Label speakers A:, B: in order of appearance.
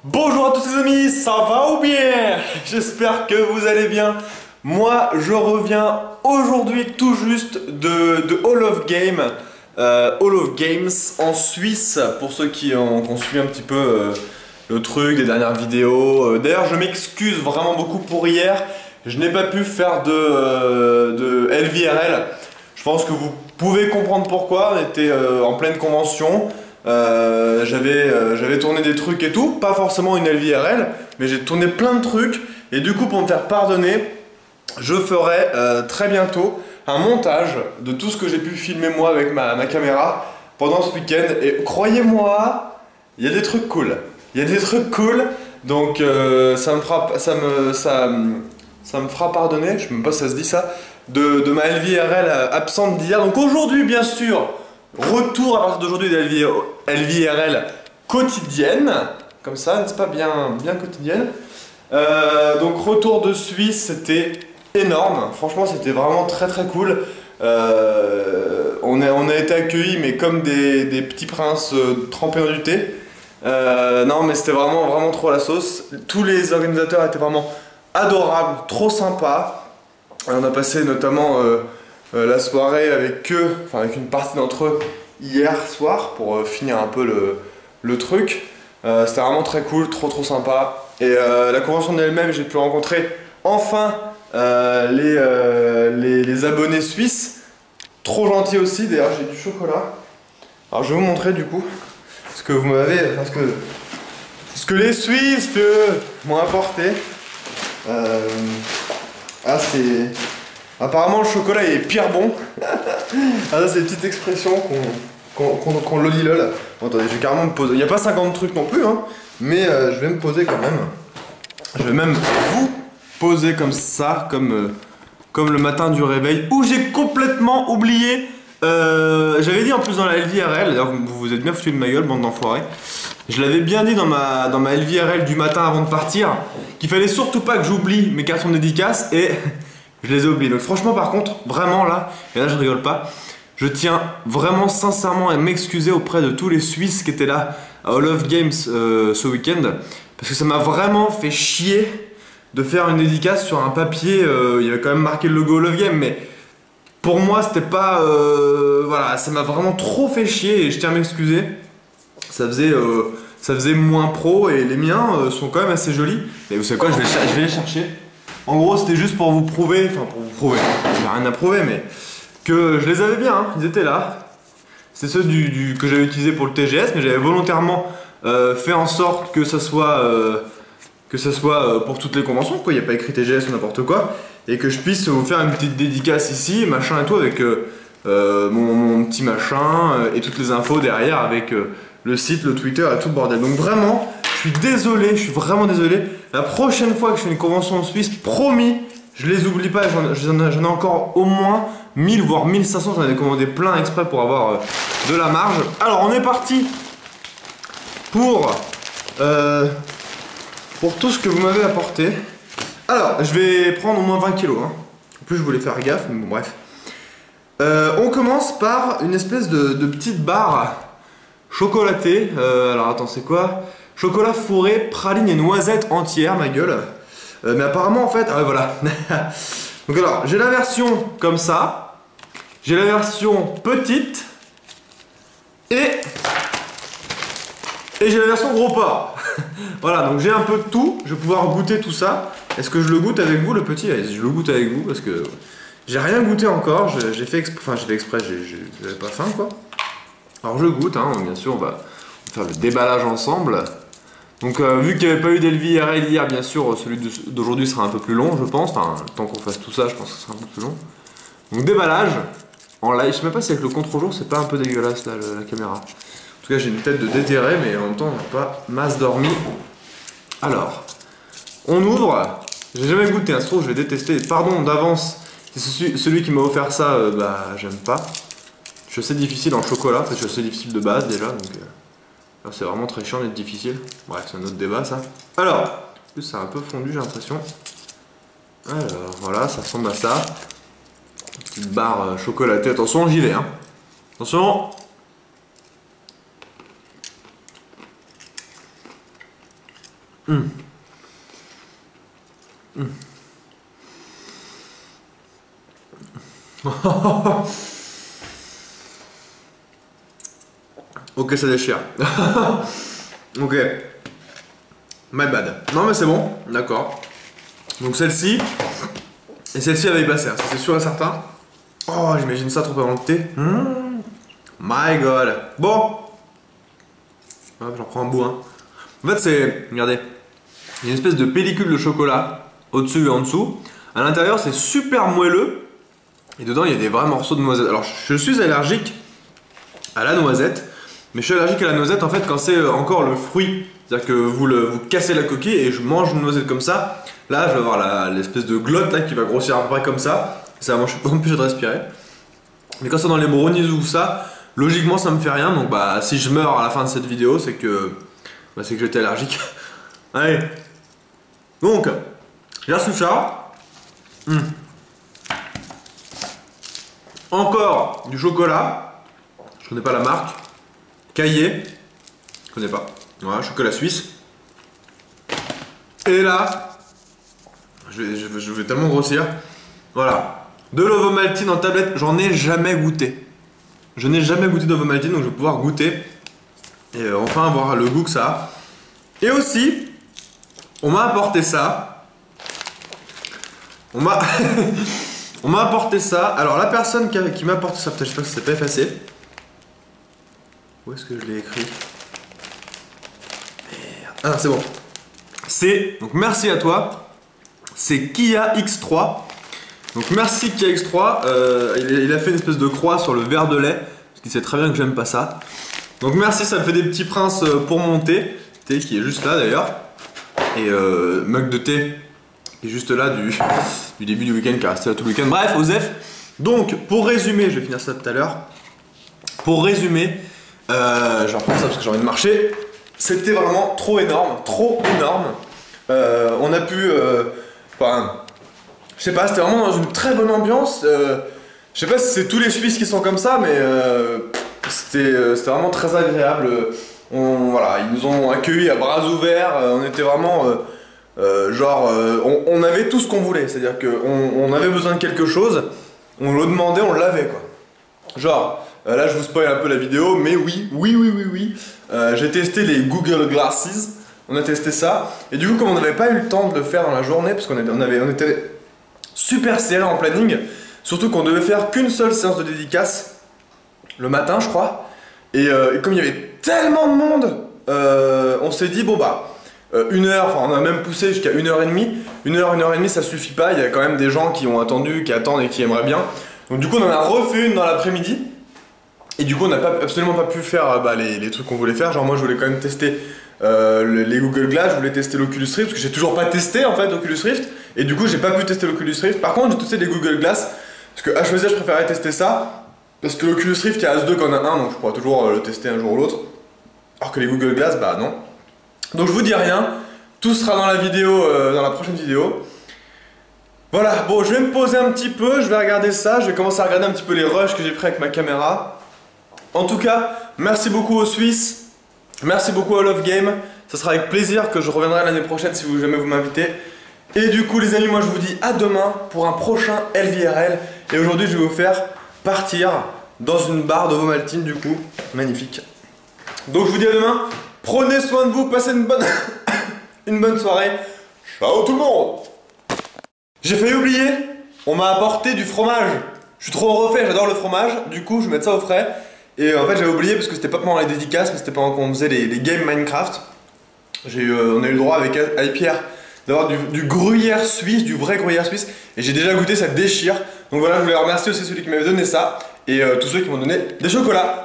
A: Bonjour à tous les amis, ça va ou bien? J'espère que vous allez bien. Moi, je reviens aujourd'hui tout juste de Hall of Game, Hall of Games en Suisse, pour ceux qui ont suivi un petit peu le truc des dernières vidéos. D'ailleurs, je m'excuse vraiment beaucoup pour hier. Je n'ai pas pu faire de LVRL. Je pense que vous pouvez comprendre pourquoi. On était en pleine convention. J'avais tourné des trucs et tout, pas forcément une LVRL, mais j'ai tourné plein de trucs. Et du coup, pour me faire pardonner, je ferai très bientôt un montage de tout ce que j'ai pu filmer moi avec ma caméra pendant ce week-end. Et croyez-moi, il y a des trucs cool. Il y a des trucs cool. Donc ça me fera pardonner, je ne sais même pas si ça se dit ça, de ma LVRL absente d'hier. Donc aujourd'hui, bien sûr, retour à partir d'aujourd'hui des LVRL quotidienne, comme ça, n'est-ce pas, bien quotidienne. Donc retour de Suisse, c'était énorme, franchement c'était vraiment très cool. On a été accueillis mais comme des petits princes trempés dans du thé. Non mais c'était vraiment trop la sauce. Tous les organisateurs étaient vraiment adorables, trop sympas. On a passé notamment la soirée avec eux, enfin avec une partie d'entre eux hier soir pour finir un peu le truc. C'était vraiment très cool, trop sympa. Et la convention d'elle-même, j'ai pu rencontrer enfin les abonnés suisses. Trop gentils aussi, d'ailleurs j'ai du chocolat. Alors je vais vous montrer du coup ce que vous m'avez, enfin ce que les Suisses m'ont apporté. Ah c'est... Apparemment le chocolat il est pire bon. Ah ça c'est des petites expressions qu'on lolilol. Bon, attendez, je vais carrément me poser. Il n'y a pas 50 trucs non plus, hein, mais je vais me poser quand même. Je vais même vous poser comme ça, comme le matin du réveil, où j'ai complètement oublié. J'avais dit en plus dans la LVRL, d'ailleurs vous vous êtes bien foutu de ma gueule, bande d'enfoirés. Je l'avais bien dit dans ma LVRL du matin avant de partir, qu'il fallait surtout pas que j'oublie mes cartons de dédicace et je les ai oubliés. Donc franchement par contre, vraiment là, et là je rigole pas, je tiens vraiment sincèrement à m'excuser auprès de tous les Suisses qui étaient là à Hall of Games ce week-end, parce que ça m'a vraiment fait chier de faire une dédicace sur un papier, il y avait quand même marqué le logo Hall of Games, mais pour moi c'était pas... voilà, ça m'a vraiment trop fait chier et je tiens à m'excuser. Ça faisait moins pro et les miens sont quand même assez jolis. Et vous savez quoi, je vais les chercher. En gros c'était juste pour vous prouver, enfin pour vous prouver, j'ai rien à prouver mais que je les avais bien, hein, ils étaient là. C'est ceux que j'avais utilisé pour le TGS, mais j'avais volontairement fait en sorte que ça soit pour toutes les conventions, quoi. Il n'y a pas écrit TGS ou n'importe quoi, et que je puisse vous faire une petite dédicace ici, machin et tout, avec mon petit machin et toutes les infos derrière avec le site, le Twitter et tout le bordel. Donc vraiment, je suis désolé, je suis vraiment désolé. La prochaine fois que je fais une convention en Suisse, promis, je les oublie pas, j'en ai encore au moins 1000 voire 1500, j'en avais commandé plein exprès pour avoir de la marge. Alors on est parti pour tout ce que vous m'avez apporté. Alors je vais prendre au moins 20 kilos, hein. En plus je voulais faire gaffe, mais bon bref. On commence par une espèce de petite barre chocolatée. Alors attends, c'est quoi? Chocolat fourré, praline et noisettes entières, ma gueule. Mais apparemment en fait, ah ouais, voilà. Donc alors, j'ai la version comme ça, j'ai la version petite et j'ai la version gros porc. Voilà, donc j'ai un peu de tout, je vais pouvoir goûter tout ça. Est-ce que je le goûte avec vous, le petit? Allez, je le goûte avec vous parce que j'ai rien goûté encore, j'ai fait exprès, j'avais pas faim quoi. Alors je goûte, hein, bien sûr, on va faire le déballage ensemble. Donc vu qu'il n'y avait pas eu d'LVRL hier, bien sûr, celui d'aujourd'hui sera un peu plus long, je pense. Enfin, le temps qu'on fasse tout ça, je pense que ce sera un peu plus long. Donc déballage, en live, je sais même pas si avec le contre-jour, c'est pas un peu dégueulasse là, la caméra. En tout cas, j'ai une tête de déterré, mais en même temps, on n'a pas masse dormi. Alors, on ouvre. J'ai jamais goûté, un je vais détester. Pardon d'avance, c'est celui qui m'a offert ça, bah j'aime pas. Je suis assez difficile en chocolat, en fait, je suis assez difficile de base déjà, donc... c'est vraiment très chiant d'être difficile. Bref, c'est un autre débat ça. Alors, en plus c'est un peu fondu, j'ai l'impression. Alors, voilà, ça ressemble à ça. Une petite barre chocolatée. Attention, j'y vais, hein. Attention. Ok, ça déchire. Ok. My bad. Non mais c'est bon, d'accord. Donc celle-ci, et celle-ci elle va y passer, hein, ça c'est sûr et certain. Oh, j'imagine ça trop avant le thé. My god. Bon. Hop, j'en prends un bout, hein. En fait c'est, regardez, il y a une espèce de pellicule de chocolat au-dessus et en dessous. À l'intérieur c'est super moelleux. Et dedans il y a des vrais morceaux de noisette. Alors je suis allergique à la noisette. Mais je suis allergique à la noisette en fait quand c'est encore le fruit. C'est-à-dire que vous cassez la coquille et je mange une noisette comme ça. Là je vais avoir l'espèce de glotte là qui va grossir à peu près comme ça. Ça va m'empêcher de respirer. Mais quand c'est dans les brownies ou ça, logiquement ça me fait rien. Donc bah si je meurs à la fin de cette vidéo c'est que j'étais allergique. Allez. Donc, j'ai reçu ça. Encore du chocolat. Je connais pas la marque. Caillé, je connais pas. Voilà, chocolat suisse. Et là, je vais tellement grossir. Voilà, de l'ovomaltine en tablette. J'en ai jamais goûté. Je n'ai jamais goûté d'ovomaltine, donc je vais pouvoir goûter et enfin voir le goût que ça a. Et aussi, on m'a apporté ça. On m'a apporté ça. Alors la personne qui m'a apporté ça, peut-être je sais pas si c'est pas effacé. Où est-ce que je l'ai écrit? Merde. Ah, c'est bon. C'est, donc merci à toi. C'est Kia X3. Donc merci Kia X3. Il a fait une espèce de croix sur le verre de lait. Parce qu'il sait très bien que j'aime pas ça. Donc merci, ça me fait des petits princes pour mon thé. Thé qui est juste là d'ailleurs. Et mug de thé qui est juste là du début du week-end, qui est resté là tout le week-end. Bref, Osef. Donc pour résumer, je vais finir ça tout à l'heure. Pour résumer. Je vais reprendre ça parce que j'ai envie de marcher. C'était vraiment trop énorme, trop énorme. On a pu, enfin, je sais pas, c'était vraiment dans une très bonne ambiance. Je sais pas si c'est tous les Suisses qui sont comme ça, mais c'était vraiment très agréable. Voilà, ils nous ont accueillis à bras ouverts. On était vraiment, on avait tout ce qu'on voulait. C'est-à-dire qu'on avait besoin de quelque chose, on le demandait, on l'avait quoi. Genre. Là je vous spoil un peu la vidéo, mais oui, j'ai testé les Google Glasses, on a testé ça, et du coup comme on n'avait pas eu le temps de le faire dans la journée, parce qu'on était super serré en planning, surtout qu'on devait faire qu'une seule séance de dédicace, le matin je crois, et comme il y avait tellement de monde, on s'est dit bon bah, 1 heure, enfin on a même poussé jusqu'à 1h30, 1h et demie ça suffit pas, il y a quand même des gens qui ont attendu, qui attendent et qui aimeraient bien, donc du coup on en a refait une dans l'après-midi. Et du coup on n'a absolument pas pu faire les trucs qu'on voulait faire. Genre moi je voulais quand même tester les Google Glass, je voulais tester l'Oculus Rift, parce que j'ai toujours pas testé en fait l'Oculus Rift. Et du coup j'ai pas pu tester l'Oculus Rift. Par contre j'ai testé les Google Glass, parce que à choisir je préférais tester ça. Parce que l'Oculus Rift il y a As2 qu'on a un, donc je pourrais toujours le tester un jour ou l'autre. Alors que les Google Glass bah non. Donc je vous dis rien, tout sera dans la vidéo, dans la prochaine vidéo. Voilà, bon je vais me poser un petit peu, je vais regarder ça, je vais commencer à regarder un petit peu les rushs que j'ai pris avec ma caméra. En tout cas, merci beaucoup aux Suisses, merci beaucoup à Love Game, ça sera avec plaisir que je reviendrai l'année prochaine si jamais vous m'invitez. Et du coup les amis, moi je vous dis à demain pour un prochain LVRL. Et aujourd'hui je vais vous faire partir dans une barre d'ovomaltine du coup, magnifique. Donc je vous dis à demain, prenez soin de vous, passez une bonne, une bonne soirée. Ciao tout le monde. J'ai failli oublier, on m'a apporté du fromage. Je suis trop refait, j'adore le fromage, du coup je vais mettre ça au frais. Et en fait j'avais oublié parce que c'était pas pendant les dédicaces, mais c'était pendant qu'on faisait les games Minecraft. On a eu le droit avec Pierre d'avoir du gruyère suisse, du vrai gruyère suisse. Et j'ai déjà goûté, ça déchire. Donc voilà, je voulais remercier aussi celui qui m'avait donné ça. Et tous ceux qui m'ont donné des chocolats.